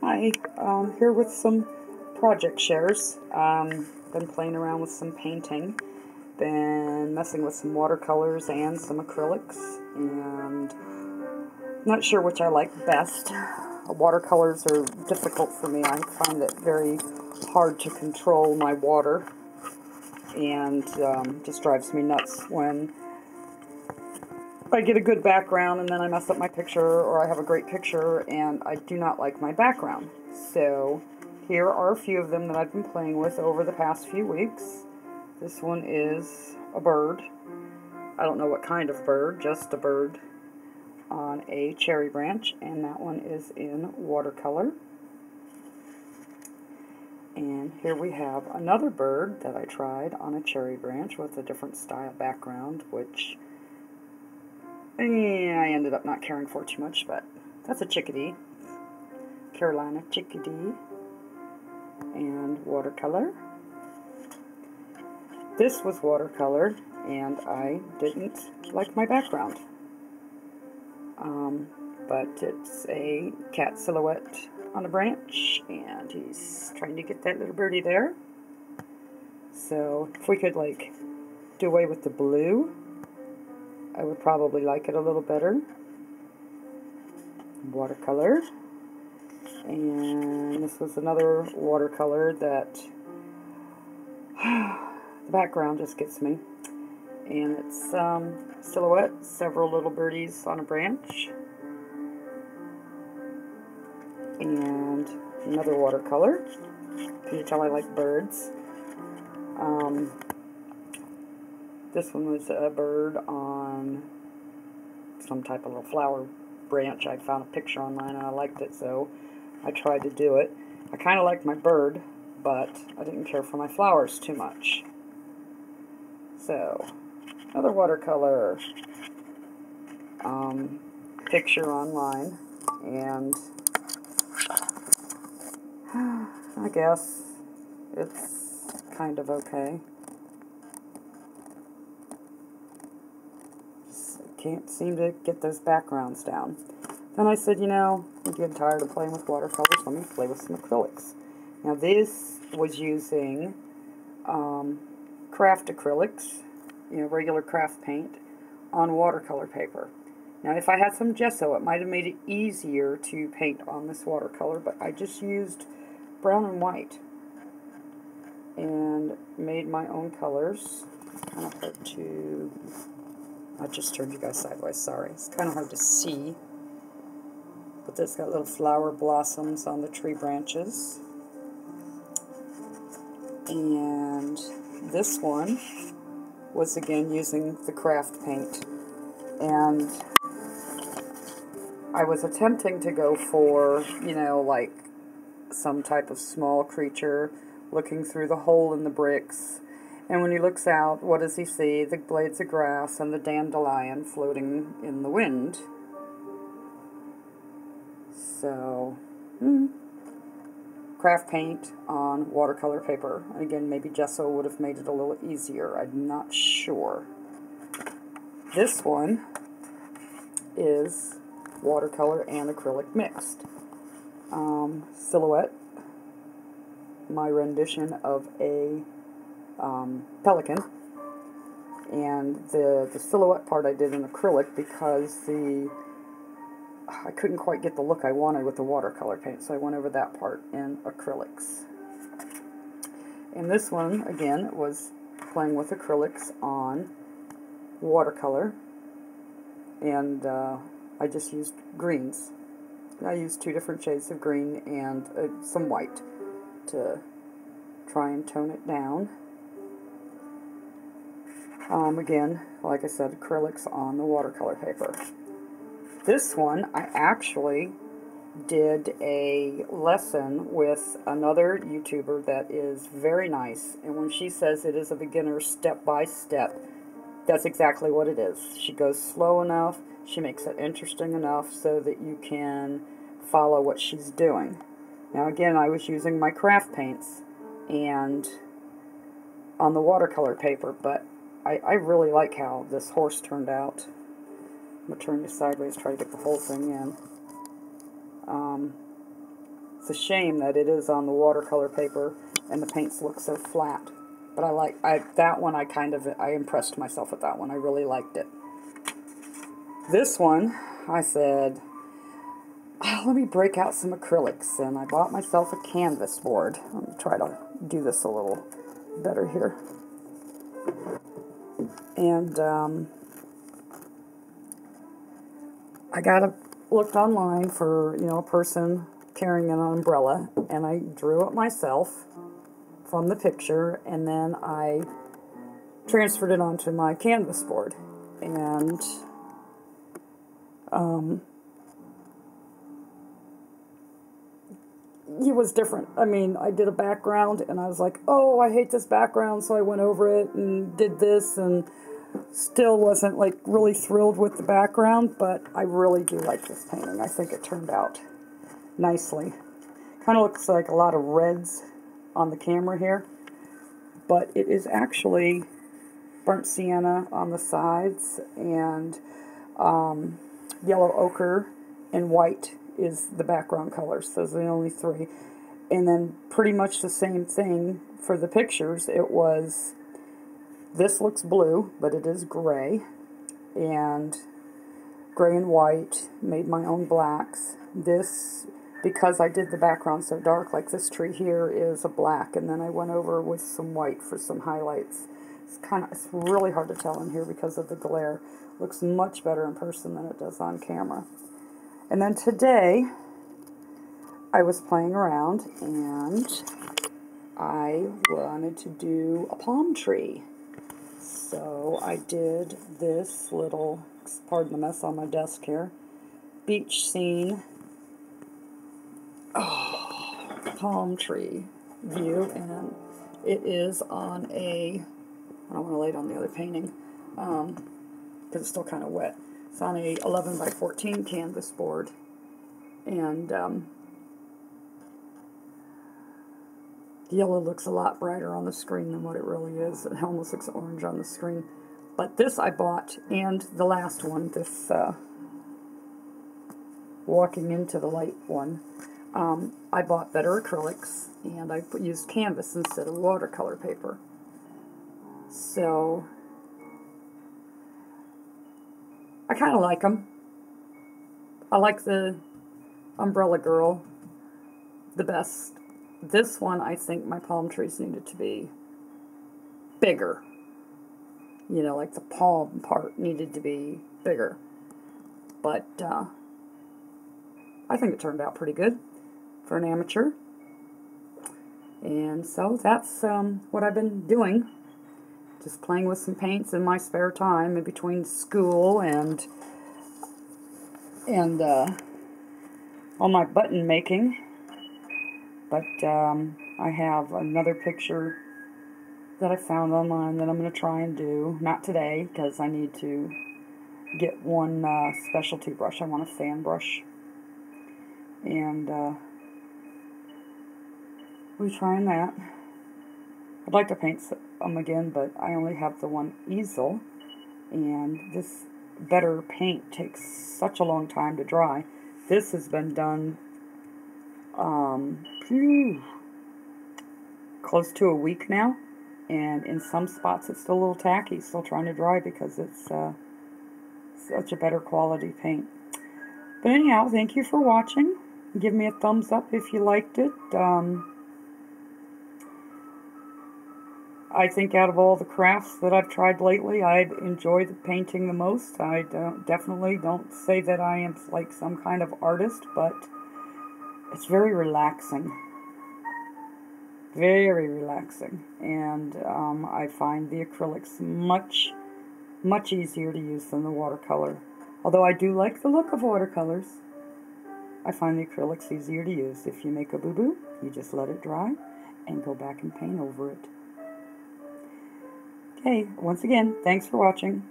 Hi, here with some project shares. Been playing around with some painting, been messing with some watercolors and some acrylics, and not sure which I like best. Watercolors are difficult for me. I find it very hard to control my water, and just drives me nuts when I get a good background and then I mess up my picture, or I have a great picture and I do not like my background. So here are a few of them that I've been playing with over the past few weeks. This one is a bird. I don't know what kind of bird, just a bird on a cherry branch, and that one is in watercolor. And here we have another bird that I tried on a cherry branch with a different style background, which I ended up not caring for too much, but that's a chickadee. Carolina chickadee. And watercolor. This was watercolor, and I didn't like my background. But it's a cat silhouette on a branch, and he's trying to get that little birdie there. So if we could, like, do away with the blue, I would probably like it a little better. Watercolor. And this was another watercolor that the background just gets me. And it's silhouette, several little birdies on a branch. And another watercolor. Can you tell I like birds? This one was a bird on some type of little flower branch. I found a picture online and I liked it, so I tried to do it. I kind of liked my bird, but I didn't care for my flowers too much. So, another watercolor picture online, and I guess it's kind of okay. Can't seem to get those backgrounds down. Then I said, you know, I'm getting tired of playing with watercolors, let me play with some acrylics. Now this was using craft acrylics, regular craft paint, on watercolor paper. Now if I had some gesso, it might have made it easier to paint on this watercolor, but I just used brown and white and made my own colors. It's kind of hard to... I just turned you guys sideways, sorry. It's kind of hard to see. But this got little flower blossoms on the tree branches. And this one was again using the craft paint. And I was attempting to go for, like some type of small creature looking through the hole in the bricks. And when he looks out, what does he see? The blades of grass and the dandelion floating in the wind. So, craft paint on watercolor paper. Again, maybe gesso would have made it a little easier. I'm not sure. This one is watercolor and acrylic mixed. Silhouette. My rendition of a pelican, and the silhouette part I did in acrylic because I couldn't quite get the look I wanted with the watercolor paint, so I went over that part in acrylics. And this one again was playing with acrylics on watercolor, and I just used greens. I used two different shades of green and some white to try and tone it down. Again, like I said, acrylics on the watercolor paper. This one, I actually did a lesson with another YouTuber that is very nice, and when she says it is a beginner step-by-step, that's exactly what it is. She goes slow enough, she makes it interesting enough so that you can follow what she's doing. Now again, I was using my craft paints and on the watercolor paper, but I really like how this horse turned out. I'm going to turn you sideways, try to get the whole thing in. It's a shame that it is on the watercolor paper and the paints look so flat. But that one, I impressed myself with that one. I really liked it. This one, I said, oh, let me break out some acrylics, and I bought myself a canvas board. Let me try to do this a little better here. And I looked online for, a person carrying an umbrella, and I drew it myself from the picture, and then I transferred it onto my canvas board. And it was different. I mean, I did a background, and I was like, oh, I hate this background, so I went over it and did this, and still wasn't, like, really thrilled with the background, but I really do like this painting. I think it turned out nicely. Kind of looks like a lot of reds on the camera here, but it is actually burnt sienna on the sides, and yellow ochre and white is the background colors. Those are the only three. And then pretty much the same thing for the pictures. It was, this looks blue, but it is gray, and gray and white, made my own blacks. This, because I did the background so dark, like this tree here is a black, and then I went over with some white for some highlights. It's really hard to tell in here because of the glare. Looks much better in person than it does on camera. And then today, I was playing around, and I wanted to do a palm tree. So I did this little, pardon the mess on my desk here, beach scene, palm tree view, and it is on a, I don't want to lay it on the other painting, because it's still kind of wet. It's on a 11 by 14 canvas board, and the yellow looks a lot brighter on the screen than what it really is. It almost looks orange on the screen. But this I bought, and the last one, this walking into the light one, I bought better acrylics, and I used canvas instead of watercolor paper. So I kind of like them. I like the Umbrella Girl the best. This one, I think my palm trees needed to be bigger. You know, like the palm part needed to be bigger. But I think it turned out pretty good for an amateur. And so that's what I've been doing. Just playing with some paints in my spare time in between school and all my button making. But I have another picture that I found online that I'm going to try and do. Not today, because I need to get one specialty brush. I want a fan brush. And we'll be trying that. I'd like to paint them again, but I only have the one easel, and this better paint takes such a long time to dry. This has been done close to a week now, and in some spots it's still a little tacky, still trying to dry because it's such a better quality paint. But anyhow, thank you for watching. Give me a thumbs up if you liked it. I think out of all the crafts that I've tried lately, I've enjoyed the painting the most. I definitely don't say that I am like some kind of artist, but it's very relaxing. Very relaxing. And I find the acrylics much, much easier to use than the watercolor. Although I do like the look of watercolors, I find the acrylics easier to use. If you make a boo-boo, you just let it dry and go back and paint over it. Okay, once again, thanks for watching.